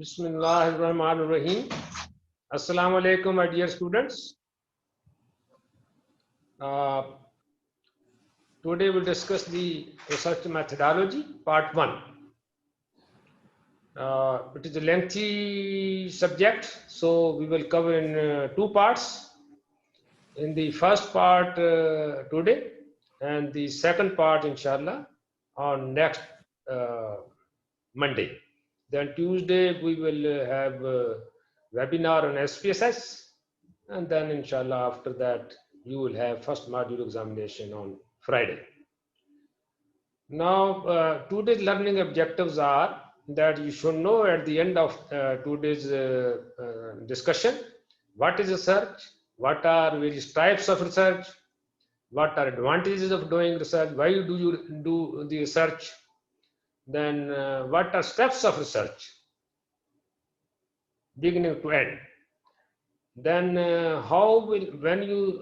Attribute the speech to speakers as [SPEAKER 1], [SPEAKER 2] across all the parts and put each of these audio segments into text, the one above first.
[SPEAKER 1] Bismillahirrahmanirrahim. Assalamu alaikum, my dear students. Today we'll discuss the research methodology, part 1. It is a lengthy subject, so we will cover in 2 parts. In the first part today, and the second part, inshallah, on next Monday. Then Tuesday we will have a webinar on SPSS, and then inshallah after that you will have first module examination on Friday. Now today's learning objectives are that you should know at the end of today's discussion what is research, what are various types of research, what are advantages of doing research, why do you do the research, then what are steps of research, beginning to end. Then how will, when you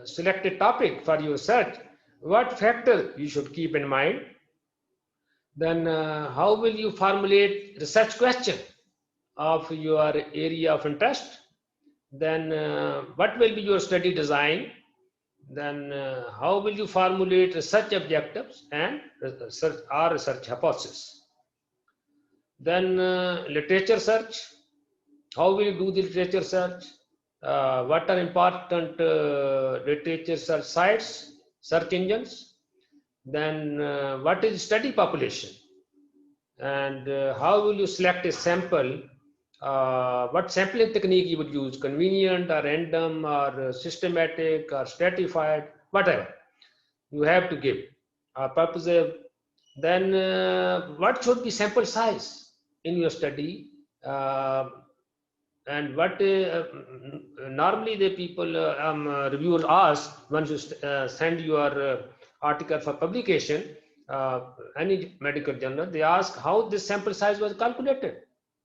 [SPEAKER 1] select a topic for your research, what factor you should keep in mind. Then how will you formulate research question of your area of interest. Then what will be your study design. Then how will you formulate research objectives and research hypothesis. Then literature search. How will you do the literature search? What are important literature search sites, search engines? Then what is study population? And how will you select a sample? What sampling technique you would use, convenient or random or systematic or stratified, whatever you have to give purposive. Then what should be sample size in your study, and what normally the people reviewers ask once you send your article for publication, any medical journal, they ask how this sample size was calculated,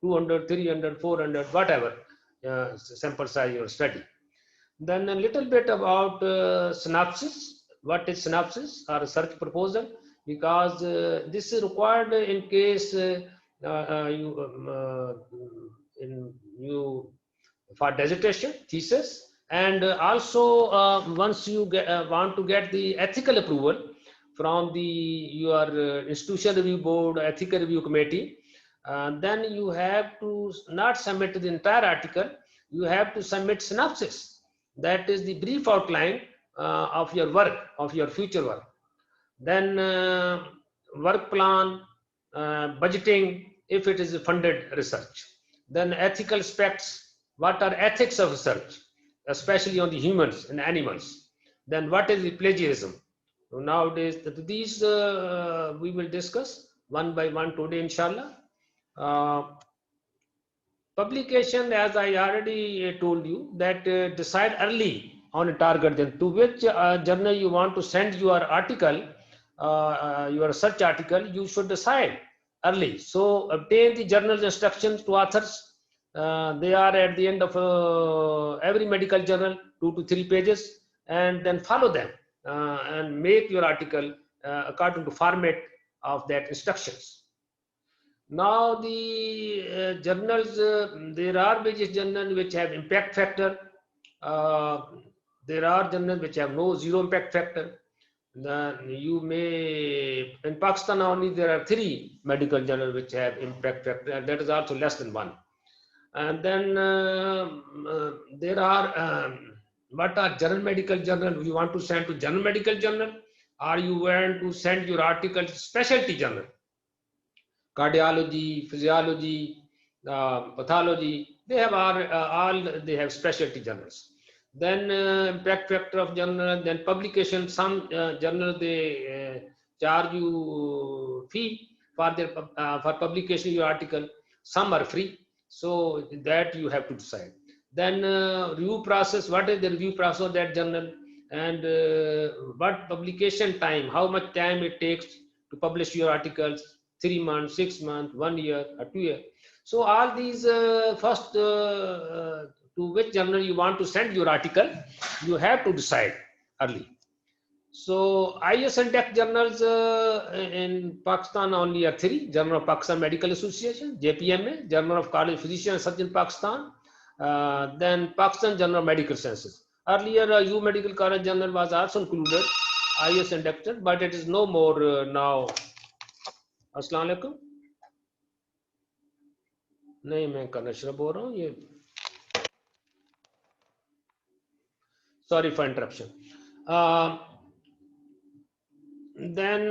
[SPEAKER 1] 200, 300, 400, whatever sample size your study. Then a little bit about synopsis. What is synopsis or research proposal? Because this is required in case you for dissertation, thesis, and also once you want to get the ethical approval from your institution review board, ethical review committee, then you have to not submit the entire article, you have to submit synopsis. That is the brief outline of your work, of your future work. Then work plan, budgeting, if it is funded research. Then ethical aspects, what are ethics of research, especially on the humans and animals. Then what is the plagiarism? So nowadays, these we will discuss one by one today, inshallah. Publication, as I already told you, that decide early on a target, then to which journal you want to send your article, your research article, you should decide early. So obtain the journal's instructions to authors. They are at the end of every medical journal, 2 to 3 pages, and then follow them and make your article according to format of that instructions. Now the journals, there are various journals which have impact factor. There are journals which have zero impact factor. Then you may, in Pakistan only there are 3 medical journals which have impact factor, and that is also less than 1. And then there are what are general medical journal. You want to send to general medical journal, or you want to send your article to specialty journal, cardiology, physiology, pathology. They have all they have specialty journals. Then impact factor of journal, then publication. Some journals they charge you fee for their for publication of your article. Some are free, so that you have to decide. Then review process. What is the review process of that journal, and what publication time? How much time it takes to publish your articles? 3 months, 6 months, 1 year, or 2 years. So all these first to which journal you want to send your article, you have to decide early. So IS and DEC journals in Pakistan only are three: Journal of Pakistan Medical Association, JPMA, Journal of College of Physicians and Surgeons Pakistan, then Pakistan Journal of Medical Sciences. Earlier, U Medical College Journal was also included, IS and DEC, but it is no more now. अस्सलाम वालेकुम। नहीं, मैं करना शुरू बोल रहा हूँ ये। Sorry for interruption. Then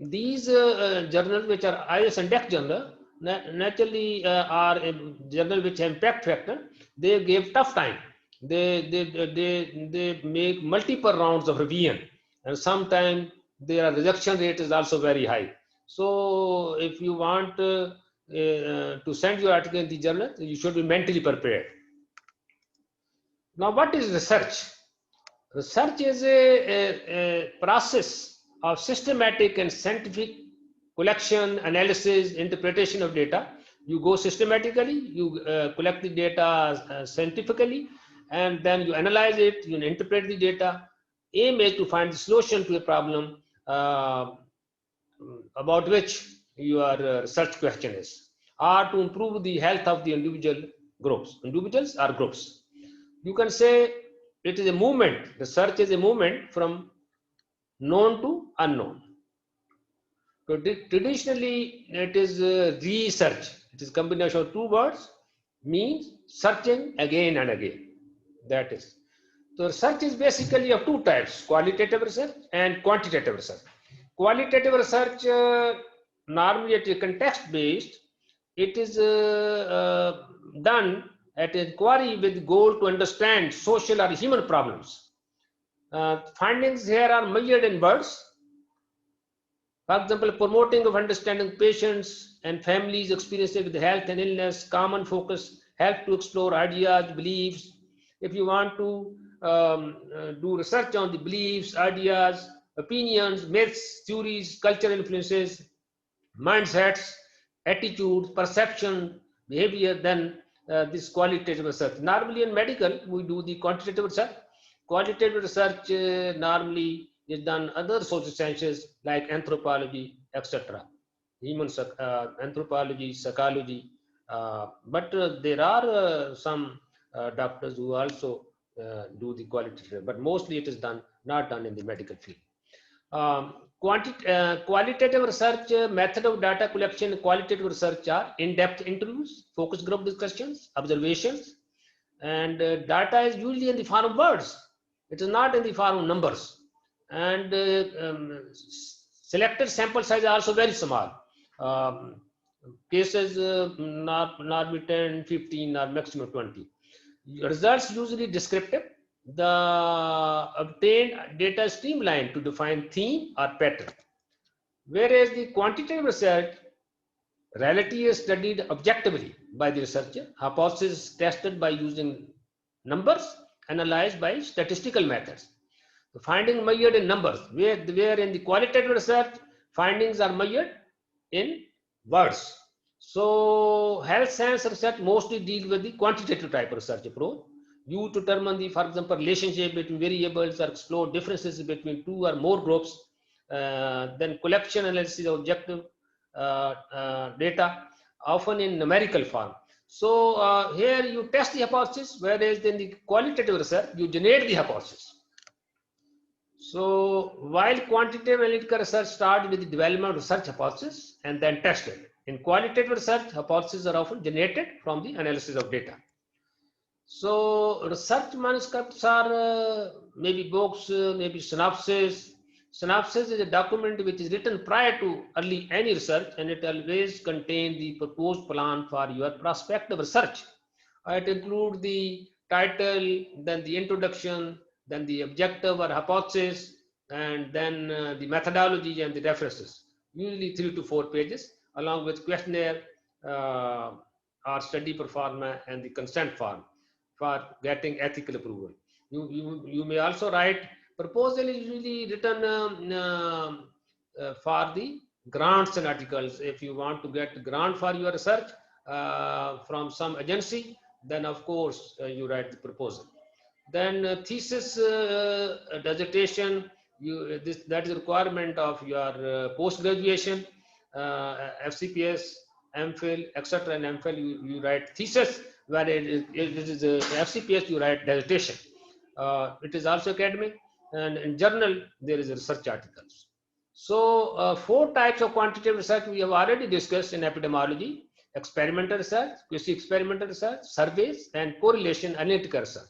[SPEAKER 1] these journals which are IS and DEC journal naturally are a journal which have impact factor. They give tough time. They make multiple rounds of revision, and sometimes their rejection rate is also very high. So if you want to send your article in the journal, you should be mentally prepared. Now, what is research? Research is a process of systematic and scientific collection, analysis, interpretation of data. You go systematically, you collect the data scientifically, and then you analyze it, you interpret the data. Aim is to find the solution to a problem about which your research question is, or to improve the health of the individual groups, individuals or groups. You can say it is a movement. Research is a movement from known to unknown. So traditionally, it is research. It is a combination of two words, means searching again and again. That is. So research is basically of two types: qualitative research and quantitative research. Qualitative research normally it is context based. It is done at inquiry with goal to understand social or human problems. Findings here are measured in words. For example, promoting of understanding patients and families' experiences with health and illness, common focus, help to explore ideas, beliefs. If you want to do research on the beliefs, ideas, opinions, myths, theories, cultural influences, mindsets, attitudes, perception, behavior, then this qualitative research. Normally in medical, we do the quantitative research. Qualitative research normally is done other social sciences like anthropology, etc. Human anthropology, psychology. But there are some doctors who also do the qualitative, but mostly it is not done in the medical field. Qualitative research method of data collection, qualitative research are in-depth interviews, focus group discussions, observations, and data is usually in the form of words. It is not in the form of numbers. And selected sample size are also very small. Cases not be 10, 15 or maximum 20. Results usually descriptive. The obtained data streamlined to define theme or pattern. Whereas the quantitative research, reality is studied objectively by the researcher, hypothesis tested by using numbers, analyzed by statistical methods. The findings measured in numbers, where in the qualitative research, findings are measured in words. So health science research mostly deal with the quantitative type of research approach. You determine the, for example, relationship between variables or explore differences between two or more groups. Then collection analysis of objective data, often in numerical form. So here you test the hypothesis, whereas in the qualitative research, you generate the hypothesis. So while quantitative analytical research starts with the development of research hypothesis and then tested, in qualitative research, hypotheses are often generated from the analysis of data. So research manuscripts are maybe books, maybe synopsis. Synopsis is a document which is written prior to any research, and it always contains the proposed plan for your prospective research. It includes the title, then the introduction, then the objective or hypothesis, and then the methodology and the references. Usually 3 to 4 pages, along with questionnaire or study performance and the consent form for getting ethical approval. You may also write. Proposal is usually written for the grants and articles. If you want to get grant for your research from some agency, then of course you write the proposal. Then thesis dissertation, that is a requirement of your post graduation, FCPS, MPhil, etc. And MPhil you write thesis, where it is FCPS you write dissertation. It is also academic, and in journal there is research articles. So four types of quantitative research we have already discussed in epidemiology: experimental research, quasi-experimental research, surveys, and correlation analytical research.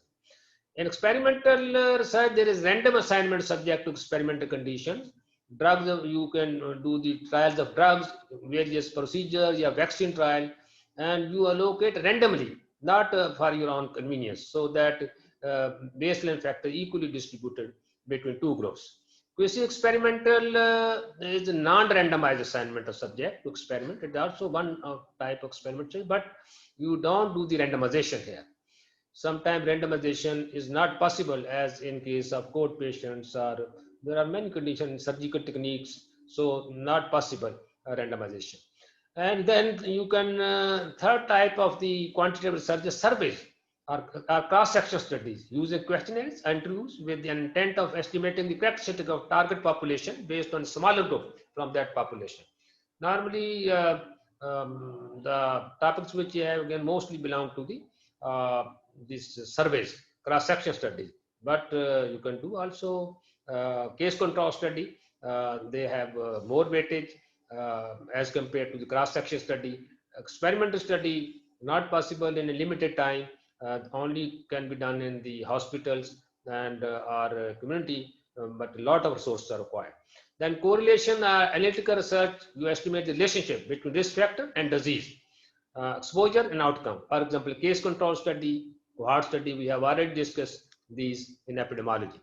[SPEAKER 1] In experimental research, there is random assignment subject to experimental conditions. Drugs, you can do the trials of drugs, various procedures, your vaccine trial, and you allocate randomly, not for your own convenience, so that baseline factor equally distributed between two groups. Quasi-experimental is a non-randomized assignment of subject to experiment. It is also one type of experiment, but you don't do the randomization here. Sometimes randomization is not possible, as in case of cold patients, or there are many conditions, surgical techniques, so not possible randomization. And then you can, third type of the quantitative research is surveys or cross-section studies using questionnaires and interviews with the intent of estimating the characteristic of target population based on smaller group from that population. Normally, the topics which you have again mostly belong to the these surveys, cross-section studies, but you can do also case control study. They have more weightage as compared to the cross-section study. Experimental study not possible in a limited time, only can be done in the hospitals and our community, but a lot of resources are required. Then correlation analytical research, you estimate the relationship between risk factor and disease, exposure and outcome. For example, case control study, cohort study, we have already discussed these in epidemiology.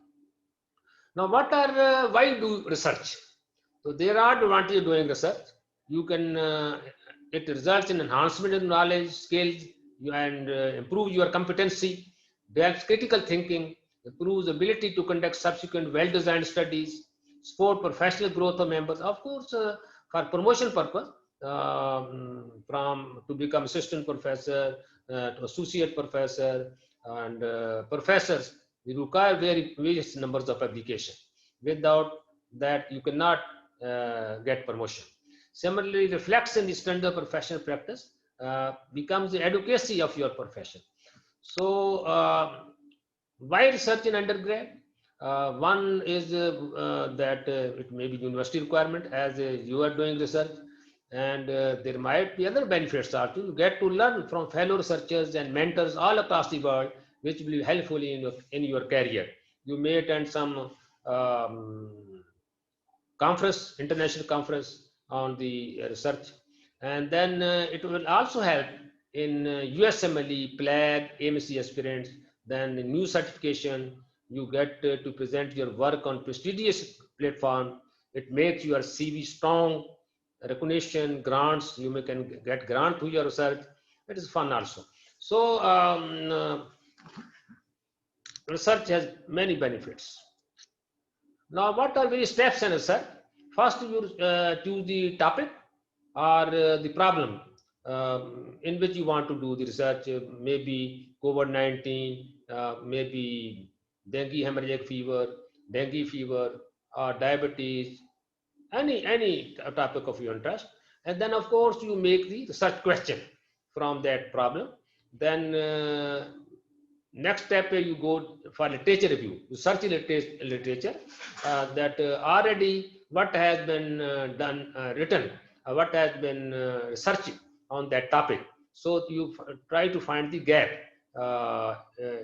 [SPEAKER 1] Now, why do research? So there are advantages of doing research. You can, it results in enhancement of knowledge, skills, and improve your competency, develops critical thinking, improves ability to conduct subsequent well-designed studies, support professional growth of members. Of course, for promotion purpose, from to become assistant professor, to associate professor, and professors, we require various numbers of application. Without that, you cannot get promotion. Similarly, reflects in the standard professional practice, becomes the advocacy of your profession. So, why research in undergrad? One is that it may be university requirement, as you are doing research, and there might be other benefits also. You get to learn from fellow researchers and mentors all across the world, which will be helpful in your career. You may attend some conference, international conference on the research, and then it will also help in USMLE, PLAG, AMC aspirants, then new certification. You get to present your work on prestigious platform. It makes your CV strong, recognition, grants, can get grant to your research. It is fun also. So research has many benefits. Now, what are various steps in research? First, you choose the topic or the problem in which you want to do the research. Maybe COVID-19, maybe dengue hemorrhagic fever, dengue fever, or diabetes, any topic of your interest. And then, of course, you make the research question from that problem. Then next step, you go for literature review. You search literature that already what has been written, what has been researched on that topic. So you try to find the gap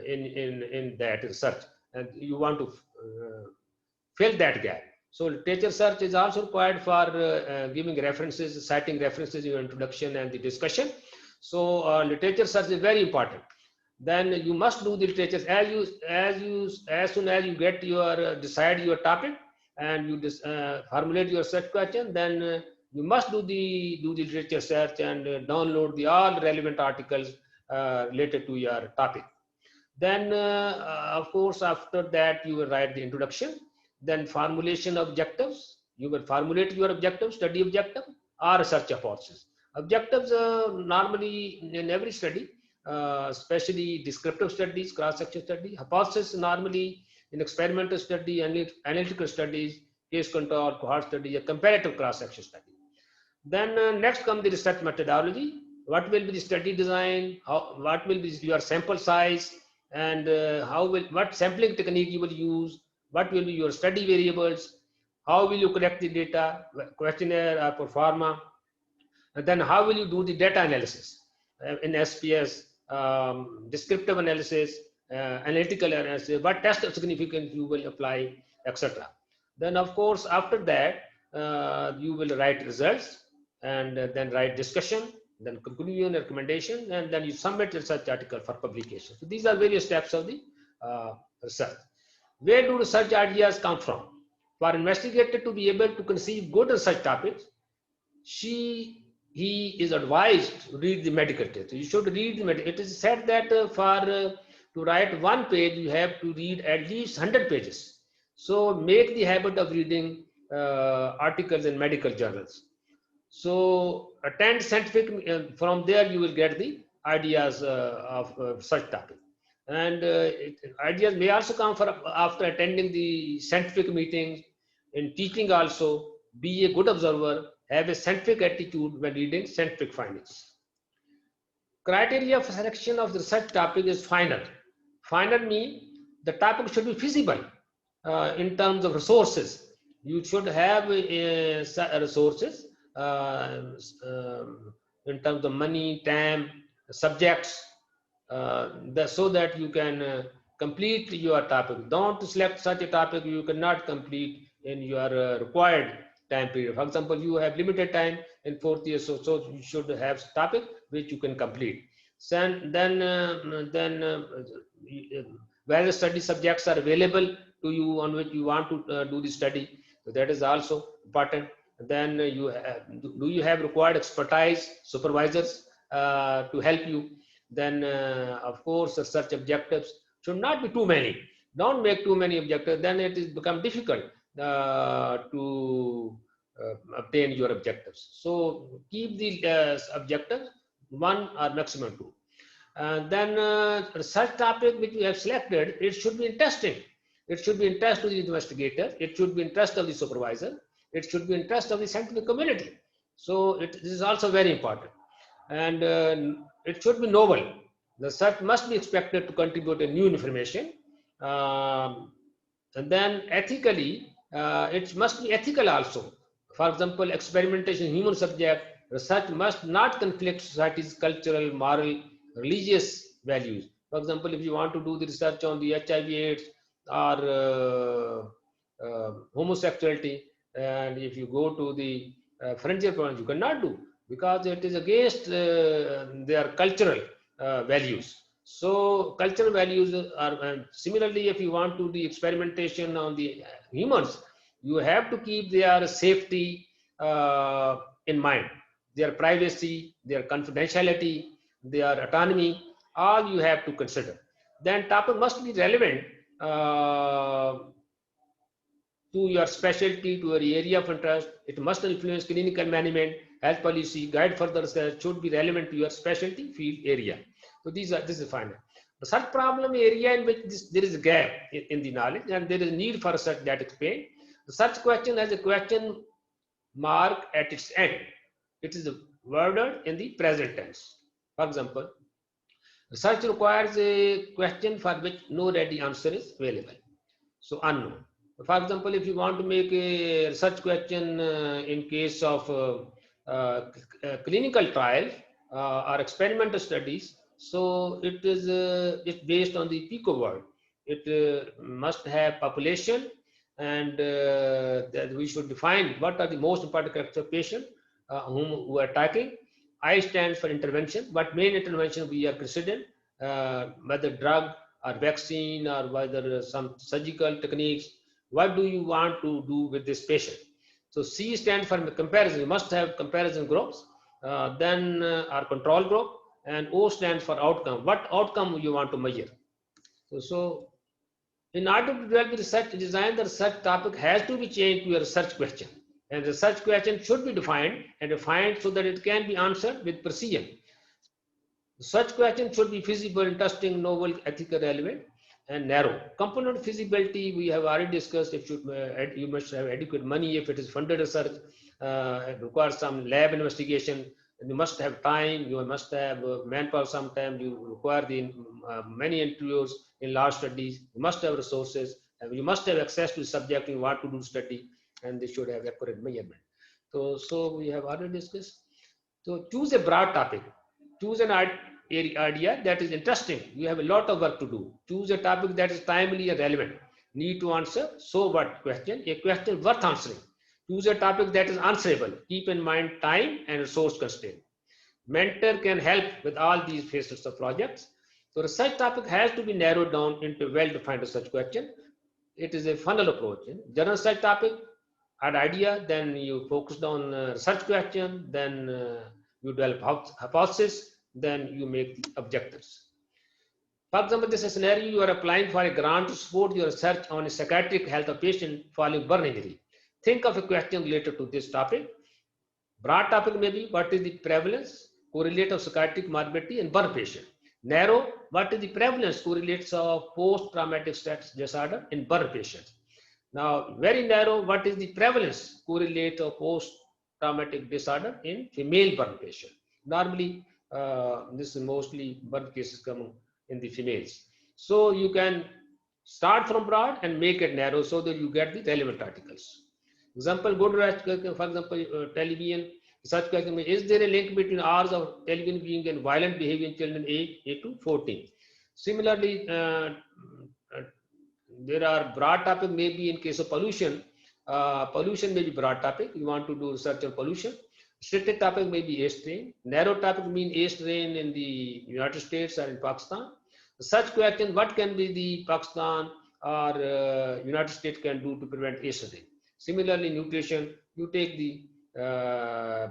[SPEAKER 1] in that research, and you want to fill that gap. So literature search is also required for giving references, citing references in your introduction and the discussion. So literature search is very important. Then you must do the literature as soon as you get your decide your topic and you formulate your search question. Then you must do the literature search and download the all relevant articles related to your topic. Then of course after that you will write the introduction. Then formulation objectives. You will formulate your objective, study objective, or research hypothesis. Objectives normally in every study especially descriptive studies, cross-section study. Hypothesis normally in experimental study, analytical studies, case control, cohort study, a comparative cross-section study. Then next comes the research methodology. What will be the study design? What will be your sample size? And what sampling technique you will use? What will be your study variables? How will you collect the data, questionnaire or pro forma? And then how will you do the data analysis in SPS, descriptive analysis, analytical analysis, what test of significance you will apply, etc. Then of course, after that, you will write results and then write discussion, then conclusion, recommendation, and then you submit a research article for publication. So these are various steps of the research. Where do research ideas come from? For investigator to be able to conceive good research topics, he is advised to read the medical text. You should read the medical. It is said that to write one page, you have to read at least 100 pages. So make the habit of reading articles in medical journals. So attend scientific, from there you will get the ideas of such topic. And ideas may also come after attending the scientific meetings, in teaching also. Be a good observer, have a scientific attitude when reading scientific findings. Criteria for selection of the research topic is final. Final means the topic should be feasible in terms of resources. You should have resources in terms of money, time, subjects, so that you can complete your topic. Don't select such a topic you cannot complete in your required time period. For example, you have limited time in 4th year, so you should have a topic which you can complete. Then various study subjects are available to you on which you want to do the study. So that is also important. Then do you have required expertise, supervisors to help you? Then of course, research objectives should not be too many. Don't make too many objectives, then it is become difficult to obtain your objectives. So keep the objectives 1 or maximum 2. Then research topic which you have selected, it should be interesting. It should be interest to the investigator. It should be interest of the supervisor. It should be interest of the scientific community. So this is also very important. And it should be novel. The research must be expected to contribute a new information. And then ethically, it must be ethical also. For example, experimentation in human subject, research must not conflict society's cultural, moral, religious values. For example, if you want to do the research on the HIV/AIDS or homosexuality, and if you go to the frontier point, you cannot do, because it is against their cultural values. So cultural values are, similarly, if you want to do experimentation on the humans, you have to keep their safety in mind, their privacy, their confidentiality, their autonomy, all you have to consider. Then topic must be relevant to your specialty, to your area of interest. It must influence clinical management, health policy, guide further research, should be relevant to your specialty field area. So this is final. Research problem area in which there is a gap in the knowledge and there is a need for research that explained. Such question has a question mark at its end. It is worded in the present tense. For example, research requires a question for which no ready answer is available. So unknown. For example, if you want to make a research question in case of clinical trials or experimental studies, so it's based on the PICO word. It must have population, and that we should define what are the most important characteristics of patient whom we are attacking. I stands for intervention. What main intervention we are considering, whether drug or vaccine or whether some surgical techniques. What do you want to do with this patient? So C stands for comparison. You must have comparison groups, then our control group, and O stands for outcome. What outcome you want to measure? So in order to develop the research design, the research topic has to be changed to a research question. And the research question should be defined so that it can be answered with precision. Such questions should be feasible, interesting, novel, ethical, relevant, and narrow. Component feasibility we have already discussed. If you must have adequate money. If it is funded research, it requires some lab investigation. You must have time. You must have manpower. Sometimes you require the many interviews in large studies. You must have resources. And you must have access to the subject you want to do study, and they should have accurate measurement. So we have already discussed. So choose a broad topic. Choose an idea that is interesting. You have a lot of work to do. Choose a topic that is timely and relevant. Need to answer. So what question? A question worth answering. Choose a topic that is answerable. Keep in mind time and resource constraint. Mentor can help with all these phases of projects. So research topic has to be narrowed down into well-defined research question. It is a funnel approach. General research topic, an idea, then you focused on research question, then you develop hypothesis, then you make the objectives. For example, this is a scenario: you are applying for a grant to support your research on a psychiatric health of patient following burn injury. Think of a question related to this topic. Broad topic may be what is the prevalence, correlate of psychiatric morbidity in burn patient. Narrow, what is the prevalence, correlates of post-traumatic stress disorder in burn patients. Now, very narrow, what is the prevalence, correlate of post-traumatic disorder in female burn patient. Normally, this is mostly burn cases coming in the females. So you can start from broad and make it narrow so that you get the relevant articles. Example, go to, for example, television. Such question: is there a link between hours of television viewing and violent behavior in children aged 8 to 14? Similarly, there are broad topic maybe in case of pollution. Pollution may be broad topic. You want to do research on pollution. Restricted topic may be age strain. Narrow topic mean age strain in the United States or in Pakistan. Such question: what can be the Pakistan or United States can do to prevent age strain? Similarly, nutrition, you take the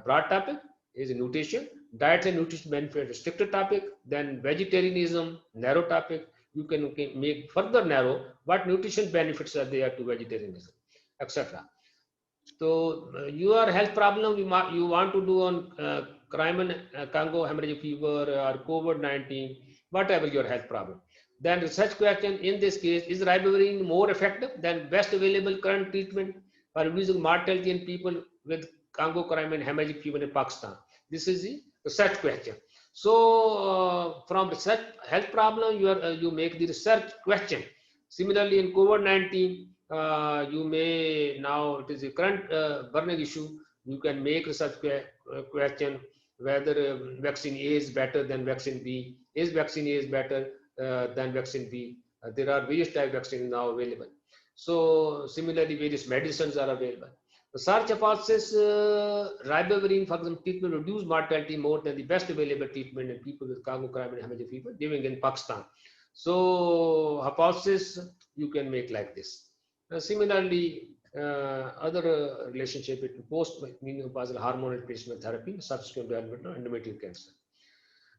[SPEAKER 1] broad topic is nutrition, diet and nutrition benefit, restricted topic, then vegetarianism, narrow topic. You can make further narrow what nutrition benefits are there to vegetarianism, etc. So your health problem you want to do on Crimean Congo hemorrhagic fever or COVID-19, whatever your health problem. Then research question in this case: is ribavirin more effective than best available current treatment for reducing mortality in people with Congo Crimean hemorrhagic fever in Pakistan? This is the research question. So from research health problem, you make the research question. Similarly, in COVID-19, you may now it is a current burning issue. You can make research question whether vaccine A is better than vaccine B. Is vaccine A is better than vaccine B? There are various type of vaccines now available. So similarly, various medicines are available. Research hypothesis: ribavirin, for example, treatment reduce mortality more than the best available treatment in people with Congo Crimean hemorrhagic fever living in Pakistan. So hypothesis you can make like this. Similarly, other relationship between post-menopausal hormone replacement therapy, subsequent development of endometrial cancer.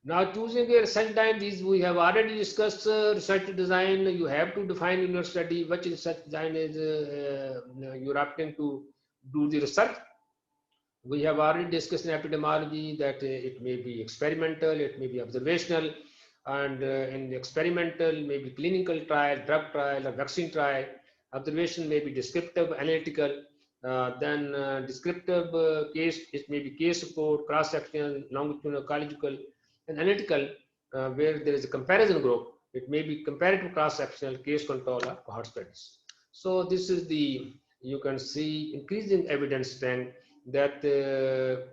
[SPEAKER 1] Now, choosing a research design, these we have already discussed. Research design, you have to define in your study which research design is you're opting to do the research. We have already discussed in epidemiology that it may be experimental, it may be observational, and in the experimental, maybe clinical trial, drug trial, or vaccine trial. Observation may be descriptive, analytical. Then descriptive case, it may be case report, cross-sectional, longitudinal, ecological, and analytical, where there is a comparison group. It may be comparative, cross-sectional, case control, or cohort studies. So this is the, you can see increasing evidence strength that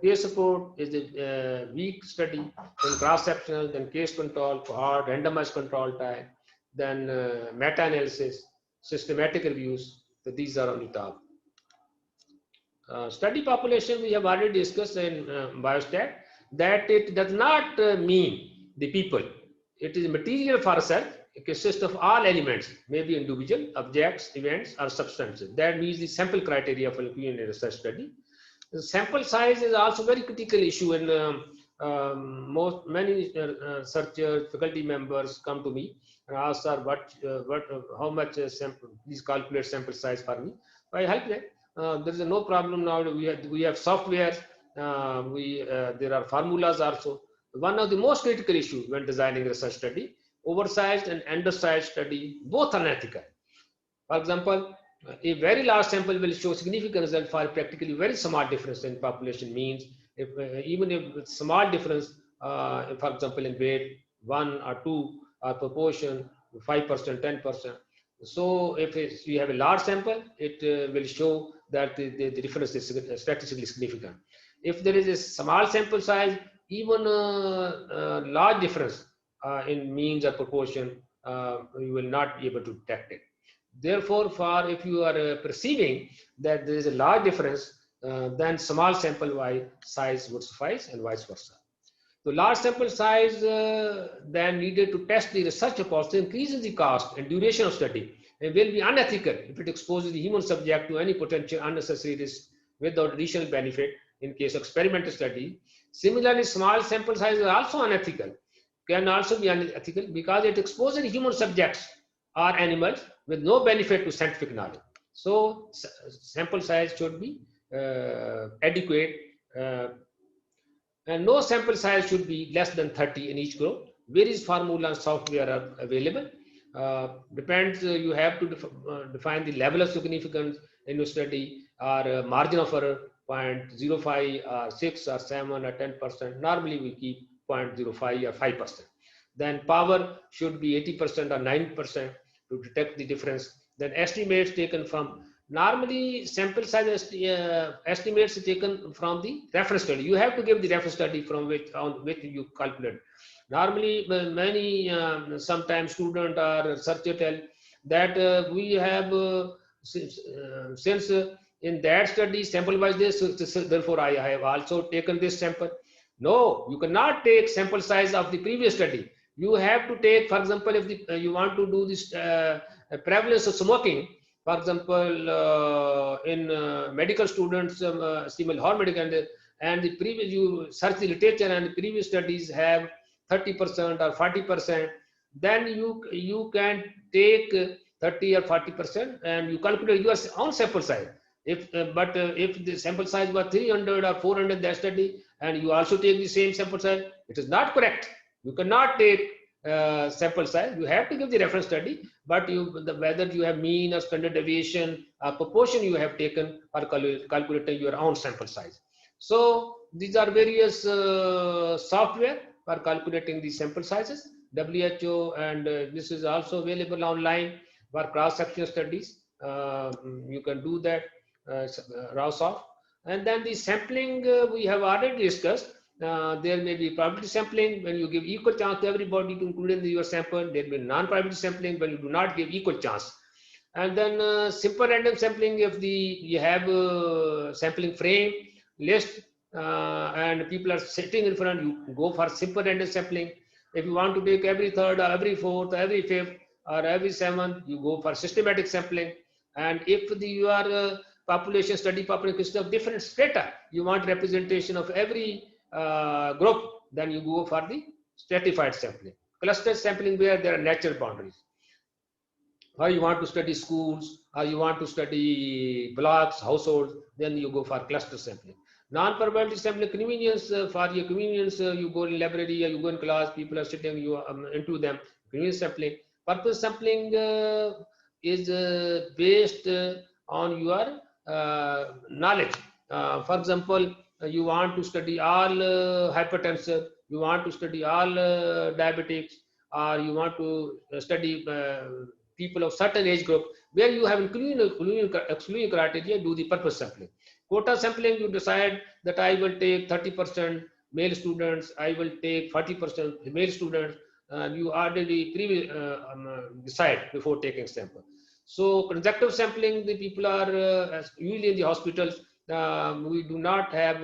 [SPEAKER 1] case support is a weak study, then cross-sectional, then case control, cohort, randomized control type, then meta-analysis, systematic reviews. So these are on the top. Study population we have already discussed in biostat, that it does not mean the people. It is material for research. It consists of all elements, maybe individual, objects, events, or substances. That means the sample criteria for looking a research study. The sample size is also very critical issue, and many researchers, faculty members come to me and ask, sir, how much sample? Please calculate sample size for me. I help them. There is no problem now. We have software. There are formulas also. one of the most critical issues when designing a research study. Oversized and undersized study, both are unethical. For example, a very large sample will show significant result for practically very small difference in population means. If even if small difference, for example, in weight 1 or 2 or proportion 5%, 10%. So if you have a large sample, it will show that the difference is statistically significant. If there is a small sample size, even large difference in means or proportion, you will not be able to detect it. Therefore, for if you are perceiving that there is a large difference, then small sample size would suffice and vice versa. So large sample size then needed to test the research hypothesis increases the cost and duration of study and will be unethical if it exposes the human subject to any potential unnecessary risk without additional benefit in case of experimental study. Similarly, small sample size is also unethical, can also be unethical because it exposes human subjects or animals with no benefit to scientific knowledge. So sample size should be adequate, and no sample size should be less than 30 in each group. Various formula and software are available. Depends, you have to define the level of significance in your study or margin of error 0.05 or 6 or 7 or 10%. Normally we keep 0.05 or 5%. Then power should be 80% or 9% to detect the difference. Then estimates taken from, normally sample size estimates taken from the reference study. You have to give the reference study from which you calculate. Normally many sometimes student or researcher tell that we have since in that study sample wise this, therefore I have also taken this sample. No, you cannot take sample size of the previous study. You have to take, for example, if you want to do this prevalence of smoking, for example, in medical students, Stephen Hall medical, and the previous, you search the literature and the previous studies have 30% or 40%, then you can take 30 or 40% and you calculate your own sample size. If if the sample size was 300 or 400 that study, and you also take the same sample size, it is not correct. You cannot take sample size. You have to give the reference study, but whether you have mean or standard deviation proportion you have taken or calculating your own sample size. So these are various software for calculating the sample sizes. WHO, and this is also available online for cross-sectional studies. You can do that, RAWSOF. And then the sampling we have already discussed. There may be probability sampling when you give equal chance to everybody to include in your sample. There will be non-probability sampling when you do not give equal chance. And then simple random sampling if you have a sampling frame list and people are sitting in front, you go for simple random sampling. If you want to take every third or every fourth or every fifth or every seventh, you go for systematic sampling. And if your population study population consists of different strata, you want representation of every group, then you go for the stratified sampling. Cluster sampling where there are natural boundaries. Or you want to study schools, or you want to study blocks, households, then you go for cluster sampling. Non-probability sampling, convenience, for your convenience, you go in library, or you go in class, people are sitting, you into them. Convenience sampling. Purpose sampling is based on your knowledge. For example, you want to study all hypertension, you want to study all diabetics, or you want to study people of certain age group, where you have exclusion criteria, do the purpose sampling. Quota sampling, you decide that I will take 30% male students, I will take 40% male students, you already decide before taking sample. So conjunctive sampling, the people are usually in the hospitals. We do not have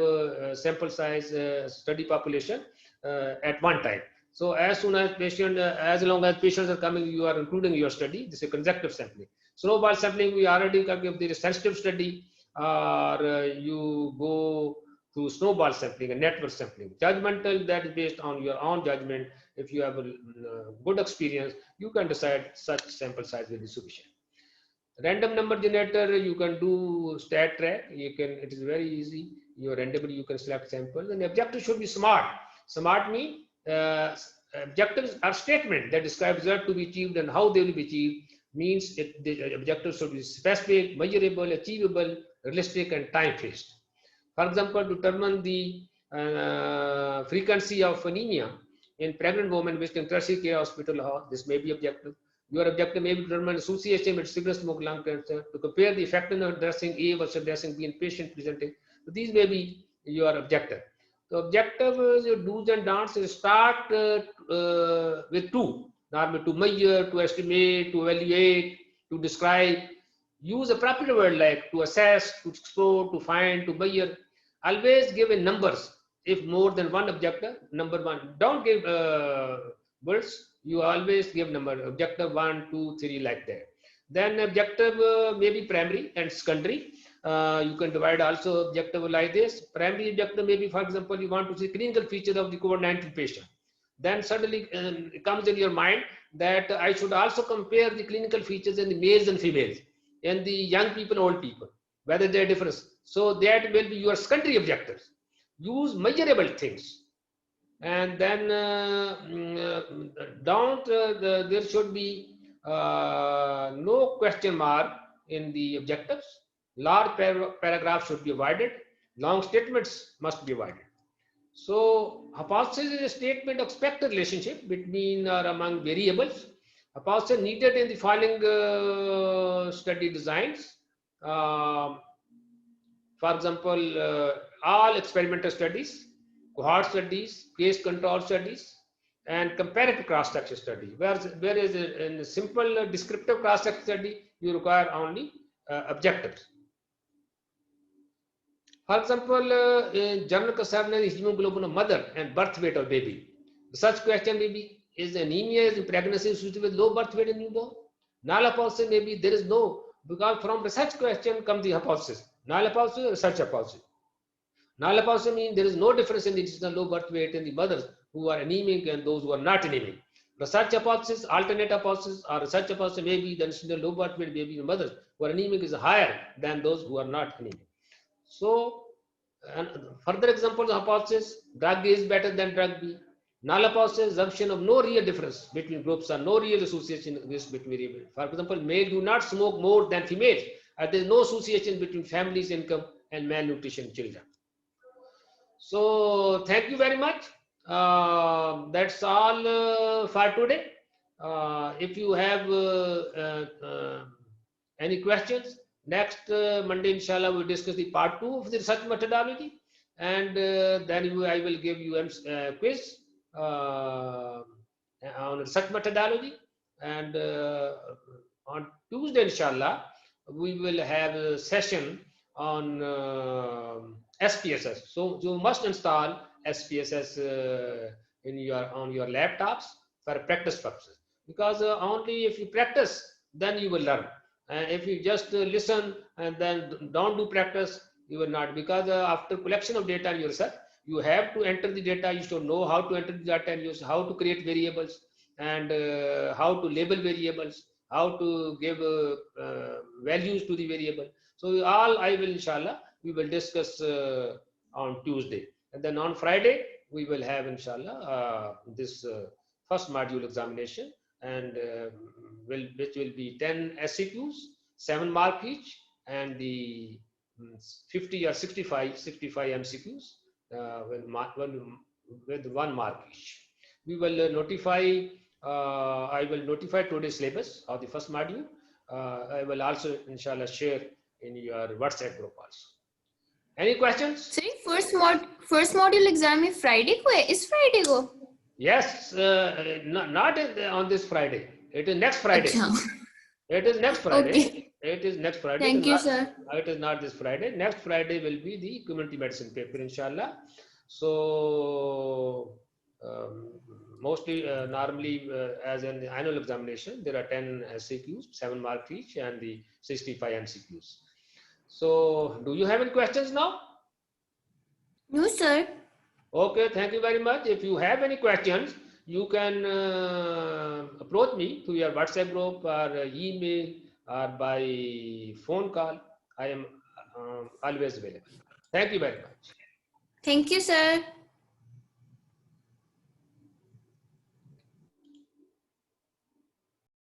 [SPEAKER 1] sample size study population at one time. So as soon as patient, as long as patients are coming, you are including your study. This is conjunctive sampling. Snowball sampling, we already covered. If there is sensitive study, or you go to snowball sampling and network sampling. Judgmental, that is based on your own judgment. If you have a good experience, you can decide such sample size will be sufficient. Random number generator, you can do StatTrak. You can, it is very easy. You randomly you can select samples, and the objective should be smart. SMART means objectives are statements that describe results to be achieved and how they will be achieved. Means the objectives should be specific, measurable, achievable, realistic, and time-based. For example, to determine the frequency of anemia in pregnant women visiting tertiary care hospital, this may be objective. Your objective may be to determine association with cigarette smoke, lung cancer, to compare the effectiveness of dressing A versus dressing B in patient presenting. So these may be your objective. The objective is your do's and don'ts is start with two. Normally to measure, to estimate, to evaluate, to describe. Use appropriate word like to assess, to explore, to find, to measure. Always give in numbers. If more than one objective, number one. Don't give words. You always give number. Objective 1, 2, 3 like that. Then objective may be primary and secondary. You can divide also objective like this. Primary objective may be, for example, you want to see clinical feature of the COVID-19 patient. Then suddenly it comes in your mind that I should also compare the clinical features in the males and females, in the young people, old people, whether they are different. So that will be your secondary objectives. Use measurable things. And then there should be no question mark in the objectives. Large paragraphs should be avoided. Long statements must be avoided. So hypothesis is a statement of expected relationship between or among variables. Hypothesis needed in the following study designs. For example, all experimental studies, cohort studies, case control studies, and comparative cross-section study. Whereas in a simple descriptive cross-section study, you require only objectives. For example, in general concern is hemoglobin of mother and birth weight of baby. Such question may be, is anemia in pregnancy associated with low birth weight in newborn? Null hypothesis may be there is no, because from research question comes the hypothesis. Null hypothesis, research hypothesis. Null hypothesis means there is no difference in the low birth weight in the mothers who are anemic and those who are not anemic. Research hypothesis, alternate hypothesis, or research hypothesis may be the low birth weight baby in mothers who are anemic is higher than those who are not anemic. So, and further examples of hypothesis, drug A is better than drug B. Null hypothesis, assumption of no real difference between groups or no real association risk between variables. For example, male do not smoke more than females, and there is no association between families' income and malnutrition in children. So, thank you very much. That's all for today. If you have any questions, next Monday, inshallah, we'll discuss the part 2 of the research methodology, and then I will give you a quiz on research methodology. And on Tuesday, inshallah, we will have a session on SPSS. So you must install SPSS on your laptops for practice purposes, because only if you practice, then you will learn. If you just listen and then don't do practice, you will not, because after collection of data in your research, you have to enter the data. You should know how to enter the data and use how to create variables and how to label variables, how to give values to the variable. So all I will, inshallah, we will discuss on Tuesday, and then on Friday we will have, inshallah, this first module examination, and which will be 10 SCQs, 7 mark each, and the 50 or 65 MCQs with 1 mark each. We will notify, I will notify today's syllabus of the first module. I will also, inshallah, share in your WhatsApp group also. Any questions?
[SPEAKER 2] Sorry, first module exam is Friday ko hai? Is Friday go?
[SPEAKER 1] Yes, not on this Friday. It is next Friday.
[SPEAKER 2] Achha.
[SPEAKER 1] It is next Friday.
[SPEAKER 2] Okay.
[SPEAKER 1] It is next Friday.
[SPEAKER 2] Thank you, sir.
[SPEAKER 1] It is not this Friday. Next Friday will be the community medicine paper, inshallah. So mostly, normally, as an annual examination, there are 10 SCQs, 7 mark each, and the 65 MCQs. So, do you have any questions now?
[SPEAKER 2] No, sir.
[SPEAKER 1] Okay, thank you very much. If you have any questions, you can approach me through your WhatsApp group or email or by phone call. I am always available. Thank you very much.
[SPEAKER 2] Thank you, sir.